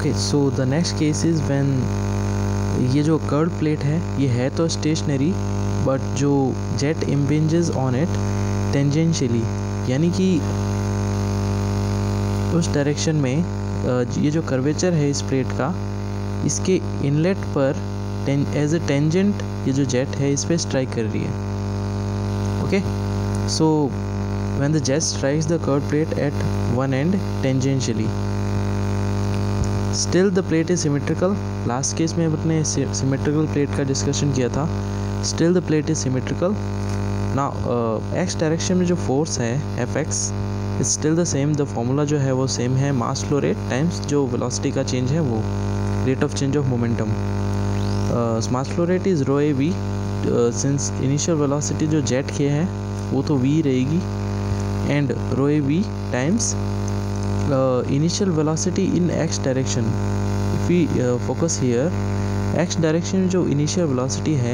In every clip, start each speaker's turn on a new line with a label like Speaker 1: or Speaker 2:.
Speaker 1: Okay, so the next case is when ये जो curve plate है ये है तो स्टेशनरी, बट जो जेट इम्पिंजेस ऑन इट टेंजेंशियली, यानी कि उस डायरेक्शन में ये जो कर्वेचर है इस प्लेट का, इसके इनलेट पर एज ए टेंजेंट ये जो जेट है इस पर स्ट्राइक कर रही है. Okay, so when the jet strikes the curve plate at one and tangentially, still the plate is symmetrical. Last case में अपने सिमेट्रिकल प्लेट का डिस्कशन किया था. Still the plate is symmetrical. Now x direction में जो force है F x is still the same. The formula जो है वो सेम है, मास फ्लो रेट टाइम्स जो वेलोसिटी का चेंज है वो rate of change of momentum. Mass flow rate is rho A V. Since initial velocity जो जेट के है वो तो v रहेगी, and rho A V times initial velocity in x direction. If we focus here, x direction में जो initial velocity है,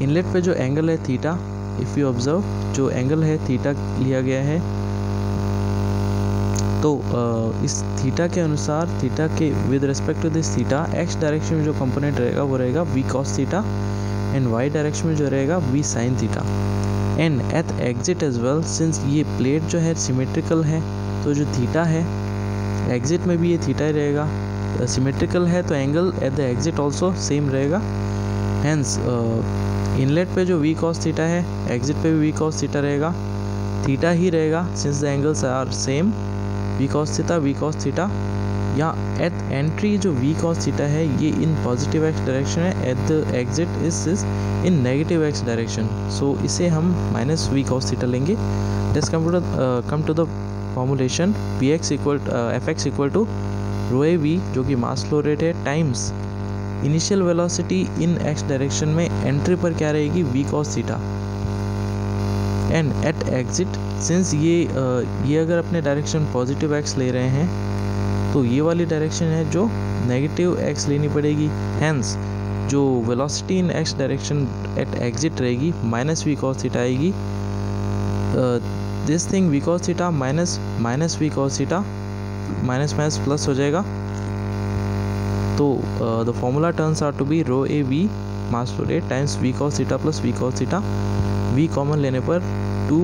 Speaker 1: inlet पे जो एंगल है थीटा, if you observe जो एंगल है थीटा लिया गया है, तो इस थीटा के अनुसार, थीटा के with respect to this theta, x direction में जो कंपोनेंट रहेगा वो रहेगा v cos theta, and y direction में जो रहेगा v sin theta. And at exit as well, since ये प्लेट जो है सिमेट्रिकल है, तो जो थीटा है एग्जिट में भी ये थीटा ही रहेगा. सिमेट्रिकल है तो angle at the exit also same रहेगा. हैंस इनलेट पे जो वी कॉस थीटा है, एग्जिट पे भी वी कॉस थीटा रहेगा, थीटा ही रहेगा since the angles are same. V cos theta या एट एंट्री जो वी कॉस थीटा है ये इन पॉजिटिव एक्स डायरेक्शन है, at the exit is in negative X direction. So इसे हम माइनस वी कॉस थीटा लेंगे. Let's come to the formulation. P X equal F X equal to rho A V जो कि mass flow rate है, times initial velocity in X direction में entry पर क्या रहेगी, V cos theta, and at exit since ये अगर अपने डायरेक्शन पॉजिटिव एक्स ले रहे हैं तो ये वाली डायरेक्शन है जो नेगेटिव एक्स लेनी पड़ेगी. हैंस जो velocity in X direction at exit रहेगी माइनस वी कॉस थीटा आएगी. This thing V cos theta minus V cos theta, minus minus plus हो जाएगा. तो the formula turns out to be rho A V mass flow rate times V cos theta plus V cos theta. V common लेने पर 2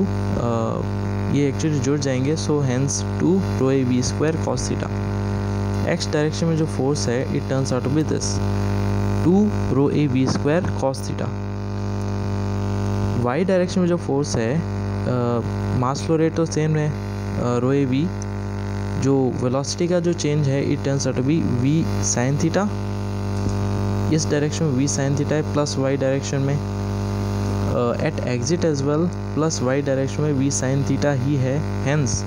Speaker 1: ये actually जुड़ जाएंगे. So hence 2 rho A V square cos theta. X direction में जो force है it turns out to be this 2 rho A V square cos theta. Y direction में जो फोर्स है, मास फ्लो रेट तो सेम है रो ए वी, जो velocity का जो चेंज है it turns out to be V sine theta. इस डायरेक्शन में वी साइन थीटा है, प्लस वाई डायरेक्शन में at exit as well plus Y direction में वी साइन थीटा ही है. Hence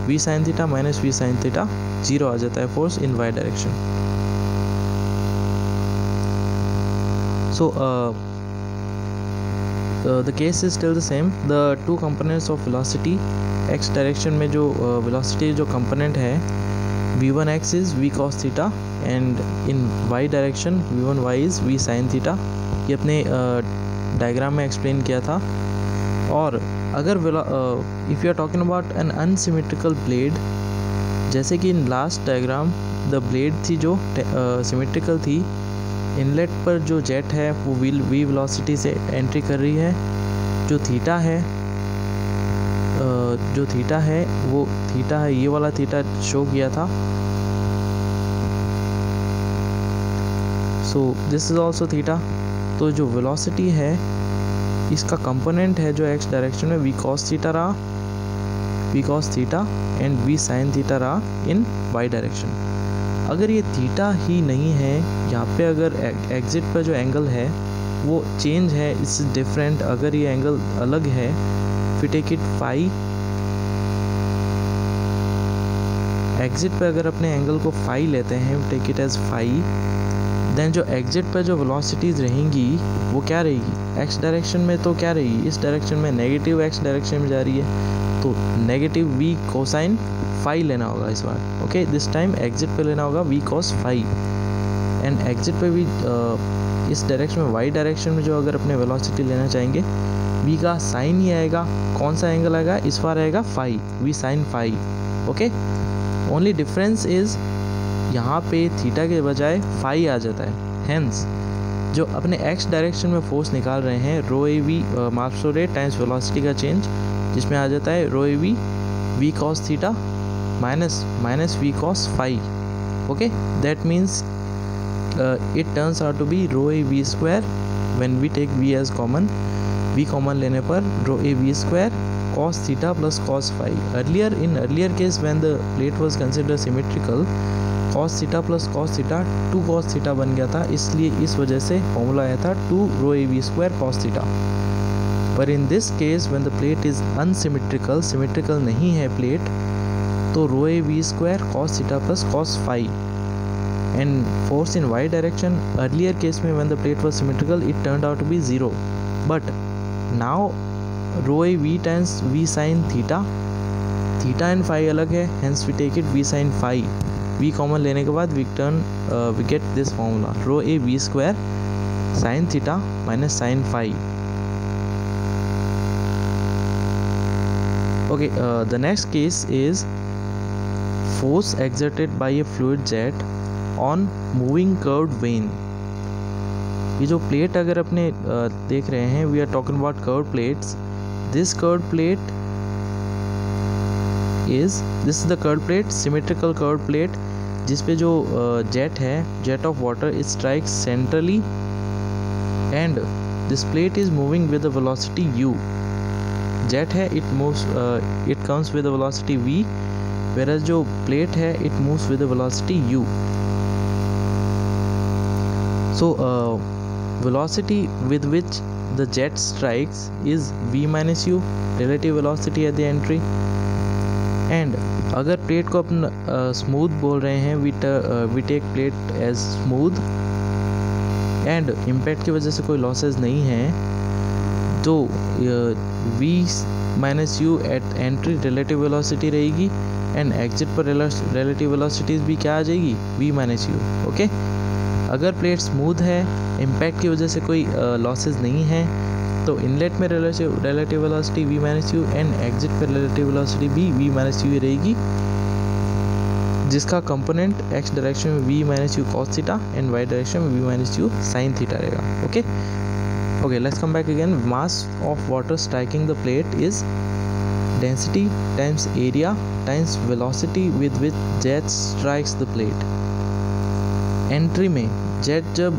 Speaker 1: V sine theta minus V sine theta 0 आ जाता है force in Y direction. So the case is still the same. The two components of velocity, X direction में जो velocity जो component है v1x is v cos theta, and in y direction v1y is v sin theta. ये अपने diagram में explain किया था. और अगर if you are talking about an unsymmetrical blade, जैसे कि in last diagram the blade थी जो सिमेट्रिकल थी, इनलेट पर जो जेट है वो वी वेलोसिटी से एंट्री कर रही है. जो थीटा है वो थीटा है, ये वाला थीटा शो किया था. So this is also theta. तो जो वेलोसिटी है इसका कंपोनेंट है जो एक्स डायरेक्शन में वी कॉस थीटा रहा, V cos theta and V sine theta रहा इन वाई डायरेक्शन. अगर ये थीटा ही नहीं है, यहाँ पे अगर एग्जिट पर जो एंगल है वो चेंज है, इट्स डिफरेंट. अगर ये एंगल अलग है, फिर टेक इट फाई, एग्जिट पे अगर अपने एंगल को फाई लेते हैं, take it as phi, then जो एग्जिट पे जो वेलोसिटीज़ रहेंगी वो क्या रहेगी, एक्स डायरेक्शन में तो क्या रहेगी, इस डायरेक्शन में नेगेटिव एक्स डायरेक्शन में जा रही है, तो नेगेटिव वी कोसाइन फाई लेना होगा इस बार. ओके, दिस टाइम एग्जिट पे लेना होगा V cos phi, and exit पे भी इस डायरेक्शन में वाई डायरेक्शन में जो अगर अपने वेलोसिटी लेना चाहेंगे, वी का साइन ही आएगा. कौन सा एंगल आएगा, इस बार आएगा phi, V sine phi. Okay, only difference is यहाँ पे थीटा के बजाय फाई आ जाता है। हेंस जो अपने एक्स डायरेक्शन में फोर्स निकाल रहे हैं rho A V mass flow rate times velocity का चेंज, जिसमें आ जाता है rho A V V cos theta minus V cos phi. Okay, that means it turns out to be rho A V square when we take V as common. V common लेने पर rho A V square cos theta plus cos phi. In earlier case when the plate was considered symmetrical, cos theta plus cos theta 2 cos theta बन गया था, इसलिए इस वजह से formula आया था 2 rho a v square cos theta. पर in this case when the plate is unsymmetrical, symmetrical नहीं है plate, तो rho a v square cos theta plus cos phi. And force in y direction, earlier case में when the plate was symmetrical, it turned out to be 0. But now rho A V times V sine theta, theta and phi अलग है, hence we take it V sine phi. V common लेने के बाद we get this formula rho A V square sine theta minus sine phi. Okay, the next case is force exerted by a fluid jet on moving curved vane. ये जो प्लेट अगर अपने देख रहे हैं, we are talking about curved plates. This curved plate is the curved plate, symmetrical curved plate, जिस पे जो jet है, jet of water, it strikes centrally and this plate is moving with the velocity u. Jet है, it moves, it comes with the velocity v, whereas जो plate है, it moves with the velocity u. So velocity with which the jet strikes is v minus u, relative velocity at the entry. And अगर plate को अपन smooth बोल रहे हैं, we take plate as smooth and impact की वजह से कोई losses नहीं है, तो v minus u at entry relative velocity रहेगी and exit पर relative velocities भी क्या आ जाएगी, v minus u. ओके, अगर प्लेट स्मूथ है, इम्पैक्ट की वजह से कोई लॉसेस नहीं है, तो इनलेट में relative velocity v minus you and exit पर रिलेटिव वेलोसिटी भी v माइनस यू रहेगी, जिसका कंपोनेंट x डायरेक्शन में v minus you cos theta and y direction में v minus U sine theta रहेगा. Okay, let's come back again. Mass of water striking the plate is density times area times velocity with which jet strikes the plate. Entry में jet जब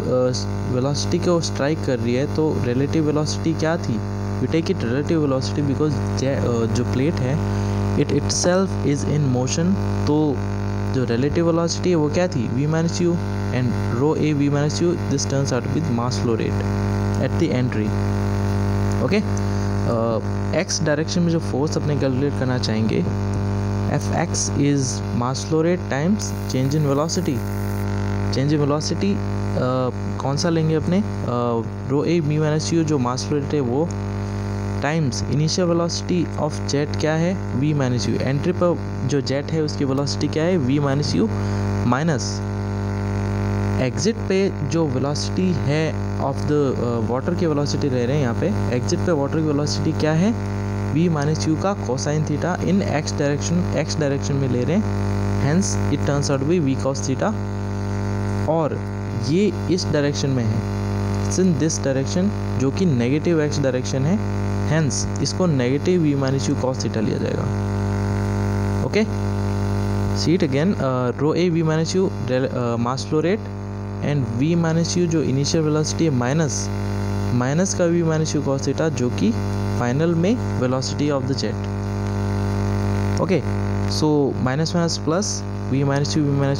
Speaker 1: velocity को strike कर रही है तो relative velocity क्या थी, we take it relative velocity because जो प्लेट है it itself is in motion, तो जो रिलेटिव वेलोसिटी है वो क्या थी, v minus you and rho A v minus u. This turns out with mass flow rate at the entry. Okay, x direction में जो फोर्स अपने कैलकुलेट करना चाहेंगे, F x is mass flow rate times change in velocity. Change in velocity कौन सा लेंगे अपने, रो A v minus u जो मास फ्लो रेट है वो, times initial velocity of jet क्या है, v माइनस यू. एंट्री पर जो जेट है उसकी वेलोसिटी क्या है, v minus you, minus exit पे जो वेलोसिटी है ऑफ द वाटर की वेलोसिटी ले रहे हैं यहाँ पे. एग्जिट पे वाटर की वेलोसिटी क्या है, v माइनस यू का cosine theta in x direction में ले रहे हैं, hence it turns out be v cos theta. और ये इस डायरेक्शन में है, इट्स इन दिस डायरेक्शन जो कि नेगेटिव x डायरेक्शन है, हेंस इसको negative v minus you cos theta लिया जाएगा. Okay, see it again, rho A v minus u mass flow rate and v minus u जो initial velocity है minus का v minus you cos theta जो कि final में velocity of the jet. Okay, so minus minus plus v minus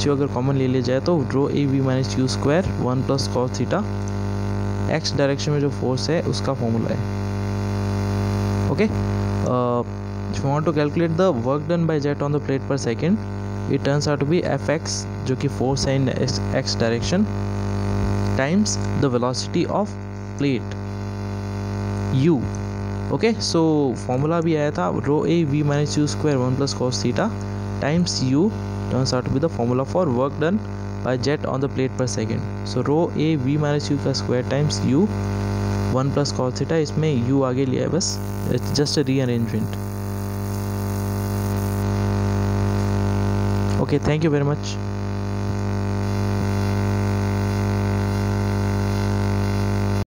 Speaker 1: u अगर common ले लिया जाए तो rho A v minus U square 1 plus cos theta, X direction में जो फोर्स है उसका फॉर्मूला है. Okay, if you want to calculate the work done by jet on the plate per second, it turns out to be F X जो कि force है in X direction times the velocity of plate u. Okay, so formula भी आया था rho A v minus U square 1 plus cos theta times u turns out to be the formula for work done by jet on the plate per second. So rho a v minus u का square times u 1 plus cos theta, इसमें u आगे लिया है बस, it's just a rearrangement. Okay, thank you very much.